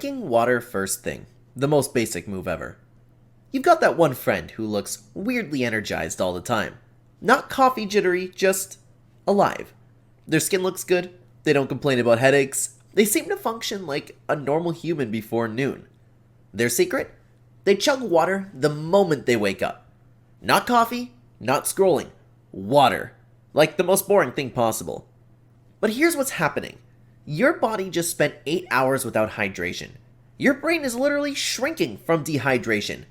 Drinking water first thing. The most basic move ever. You've got that one friend who looks weirdly energized all the time. Not coffee jittery, just alive. Their skin looks good, they don't complain about headaches, they seem to function like a normal human before noon. Their secret? They chug water the moment they wake up. Not coffee, not scrolling. Water. Like the most boring thing possible. But here's what's happening. Your body just spent 8 hours without hydration. Your brain is literally shrinking from dehydration.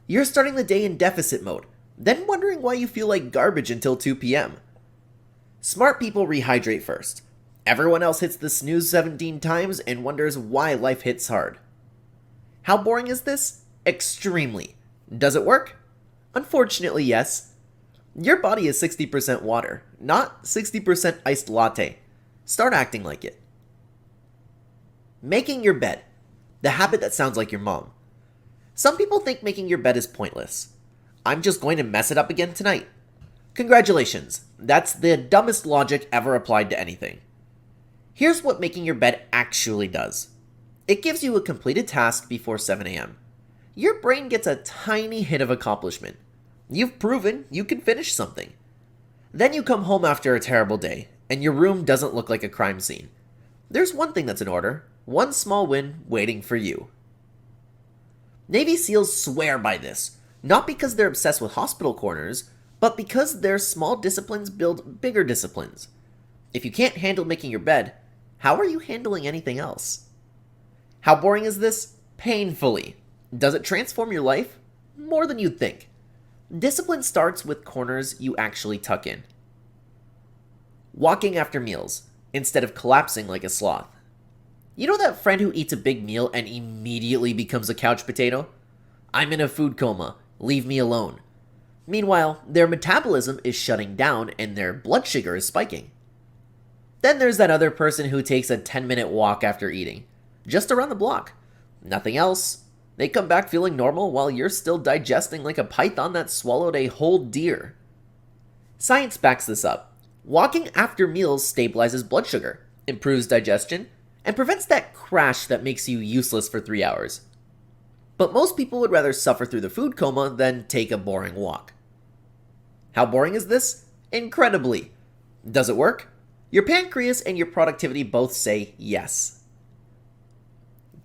You're starting the day in deficit mode, then wondering why you feel like garbage until 2 p.m. Smart people rehydrate first. Everyone else hits the snooze 17 times and wonders why life hits hard. How boring is this? Extremely. Does it work? Unfortunately, yes. Your body is 60% water, not 60% iced latte. Start acting like it. Making your bed. The habit that sounds like your mom. Some people think making your bed is pointless. I'm just going to mess it up again tonight. Congratulations, that's the dumbest logic ever applied to anything. Here's what making your bed actually does. It gives you a completed task before 7 a.m. Your brain gets a tiny hit of accomplishment. You've proven you can finish something. Then you come home after a terrible day, and your room doesn't look like a crime scene. There's one thing that's in order, one small win waiting for you. Navy SEALs swear by this, not because they're obsessed with hospital corners, but because their small disciplines build bigger disciplines. If you can't handle making your bed, how are you handling anything else? How boring is this? Painfully. Does it transform your life? More than you'd think. Discipline starts with corners you actually tuck in. Walking after meals, instead of collapsing like a sloth. You know that friend who eats a big meal and immediately becomes a couch potato? I'm in a food coma, leave me alone. Meanwhile, their metabolism is shutting down and their blood sugar is spiking. Then there's that other person who takes a 10-minute walk after eating, just around the block. Nothing else. They come back feeling normal while you're still digesting like a python that swallowed a whole deer. Science backs this up. Walking after meals stabilizes blood sugar, improves digestion, and prevents that crash that makes you useless for 3 hours. But most people would rather suffer through the food coma than take a boring walk. How boring is this? Incredibly. Does it work? Your pancreas and your productivity both say yes.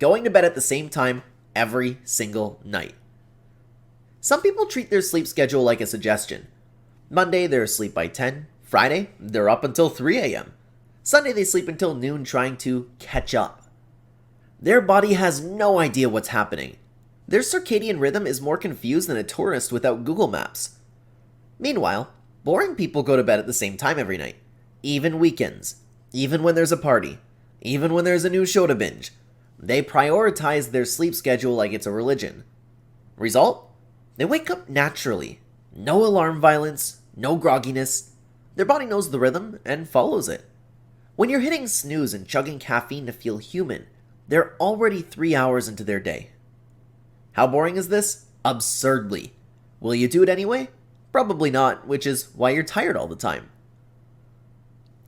Going to bed at the same time every single night. Some people treat their sleep schedule like a suggestion. Monday, they're asleep by 10. Friday, they're up until 3 a.m. Sunday, they sleep until noon trying to catch up. Their body has no idea what's happening. Their circadian rhythm is more confused than a tourist without Google Maps. Meanwhile, boring people go to bed at the same time every night. Even weekends. Even when there's a party. Even when there's a new show to binge. They prioritize their sleep schedule like it's a religion. Result? They wake up naturally. No alarm violence, no grogginess. Their body knows the rhythm and follows it. When you're hitting snooze and chugging caffeine to feel human, they're already 3 hours into their day. How boring is this? Absurdly. Will you do it anyway? Probably not, which is why you're tired all the time.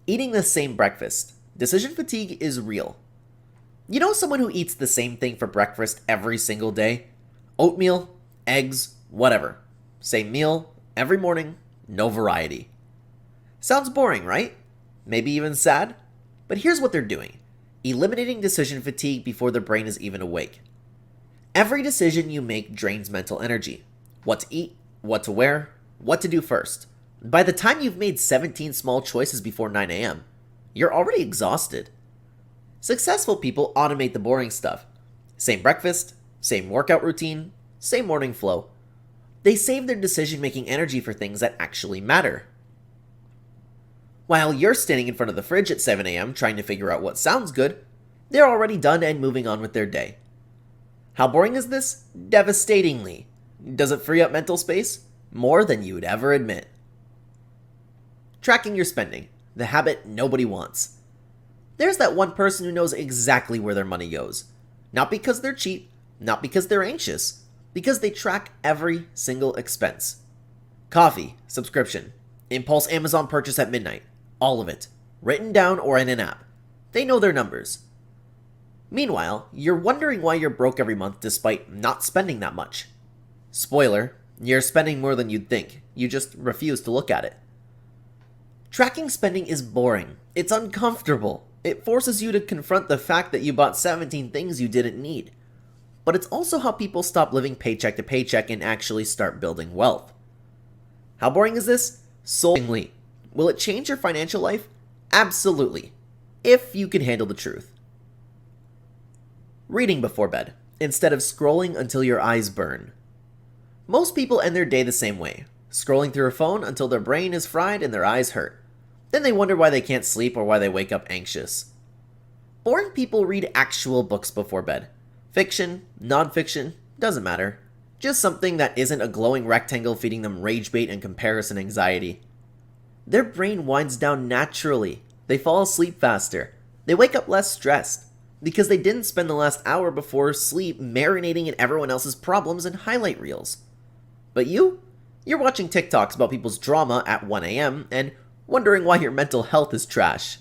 Eating the same breakfast. Decision fatigue is real. You know someone who eats the same thing for breakfast every single day? Oatmeal, eggs, whatever. Same meal, every morning, no variety. Sounds boring, right? Maybe even sad? But here's what they're doing. Eliminating decision fatigue before their brain is even awake. Every decision you make drains mental energy. What to eat, what to wear, what to do first. By the time you've made 17 small choices before 9 a.m., you're already exhausted. Successful people automate the boring stuff. Same breakfast, same workout routine, same morning flow. They save their decision-making energy for things that actually matter. While you're standing in front of the fridge at 7 a.m. trying to figure out what sounds good, they're already done and moving on with their day. How boring is this? Devastatingly. Does it free up mental space? More than you'd ever admit. Tracking your spending, the habit nobody wants. There's that one person who knows exactly where their money goes. Not because they're cheap, not because they're anxious, because they track every single expense. Coffee, subscription, impulse Amazon purchase at midnight, all of it, written down or in an app. They know their numbers. Meanwhile, you're wondering why you're broke every month despite not spending that much. Spoiler, you're spending more than you'd think, you just refuse to look at it. Tracking spending is boring. It's uncomfortable. It forces you to confront the fact that you bought 17 things you didn't need. But it's also how people stop living paycheck to paycheck and actually start building wealth. How boring is this? Soulingly. Will it change your financial life? Absolutely. If you can handle the truth. Reading before bed, instead of scrolling until your eyes burn. Most people end their day the same way, scrolling through a phone until their brain is fried and their eyes hurt. Then they wonder why they can't sleep or why they wake up anxious. Boring people read actual books before bed. Fiction, non-fiction, doesn't matter. Just something that isn't a glowing rectangle feeding them rage bait and comparison anxiety. Their brain winds down naturally. They fall asleep faster. They wake up less stressed. Because they didn't spend the last hour before sleep marinating in everyone else's problems and highlight reels. But you're watching TikToks about people's drama at 1 a.m. and wondering why your mental health is trash.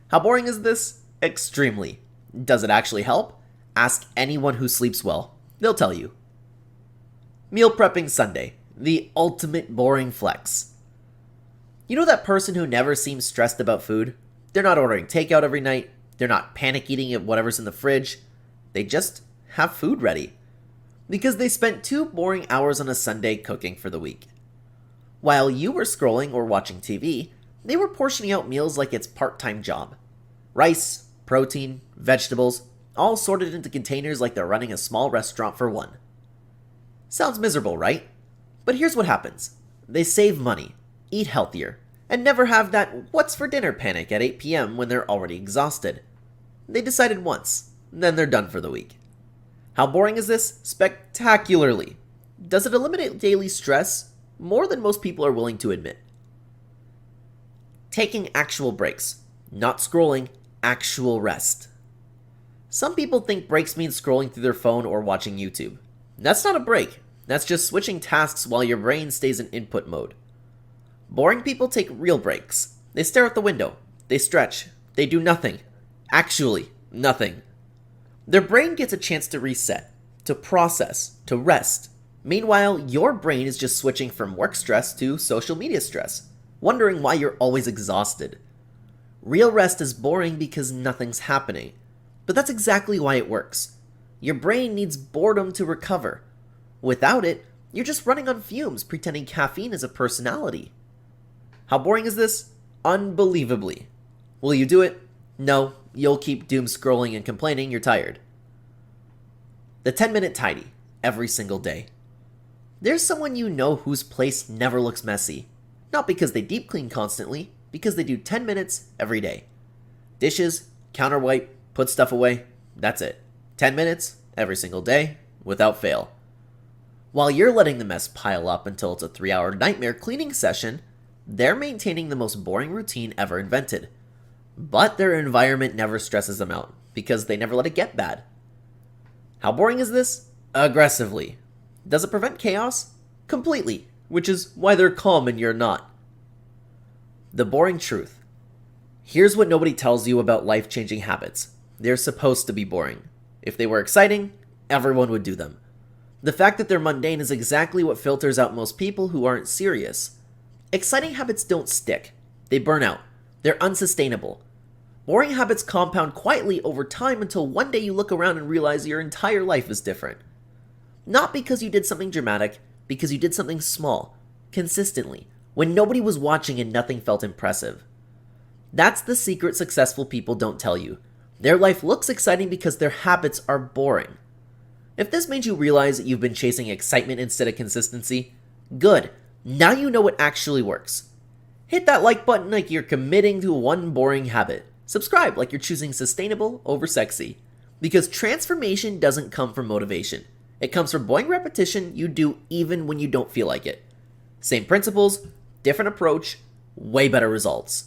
How boring is this? Extremely. Does it actually help? Ask anyone who sleeps well. They'll tell you. Meal prepping Sunday. The ultimate boring flex. You know that person who never seems stressed about food? They're not ordering takeout every night. They're not panic eating at whatever's in the fridge. They just have food ready. Because they spent 2 boring hours on a Sunday cooking for the week. While you were scrolling or watching TV, they were portioning out meals like it's part-time job. Rice, protein, vegetables, all sorted into containers like they're running a small restaurant for one. Sounds miserable, right? But here's what happens. They save money, eat healthier, and never have that what's for dinner panic at 8 p.m. when they're already exhausted. They decided once, then they're done for the week. How boring is this? Spectacularly. Does it eliminate daily stress? More than most people are willing to admit. Taking actual breaks. Not scrolling, actual rest. Some people think breaks mean scrolling through their phone or watching YouTube. That's not a break. That's just switching tasks while your brain stays in input mode. Boring people take real breaks. They stare out the window. They stretch. They do nothing. Actually, nothing. Their brain gets a chance to reset, to process, to rest. Meanwhile, your brain is just switching from work stress to social media stress, wondering why you're always exhausted. Real rest is boring because nothing's happening. But that's exactly why it works. Your brain needs boredom to recover. Without it, you're just running on fumes pretending caffeine is a personality. How boring is this? Unbelievably. Will you do it? No, you'll keep doom scrolling and complaining you're tired. The 10-minute tidy, every single day. There's someone you know whose place never looks messy. Not because they deep clean constantly, because they do 10 minutes every day. Dishes, counter wipe, put stuff away, that's it. 10 minutes every single day, without fail. While you're letting the mess pile up until it's a 3-hour nightmare cleaning session, they're maintaining the most boring routine ever invented. But their environment never stresses them out, because they never let it get bad. How boring is this? Aggressively. Does it prevent chaos? Completely, which is why they're calm and you're not. The boring truth. Here's what nobody tells you about life-changing habits. They're supposed to be boring. If they were exciting, everyone would do them. The fact that they're mundane is exactly what filters out most people who aren't serious. Exciting habits don't stick. They burn out. They're unsustainable. Boring habits compound quietly over time until one day you look around and realize your entire life is different. Not because you did something dramatic, because you did something small, consistently, when nobody was watching and nothing felt impressive. That's the secret successful people don't tell you. Their life looks exciting because their habits are boring. If this made you realize that you've been chasing excitement instead of consistency, good. Now you know what actually works. Hit that like button like you're committing to one boring habit. Subscribe like you're choosing sustainable over sexy. Because transformation doesn't come from motivation. It comes from boring repetition you do even when you don't feel like it. Same principles, different approach, way better results.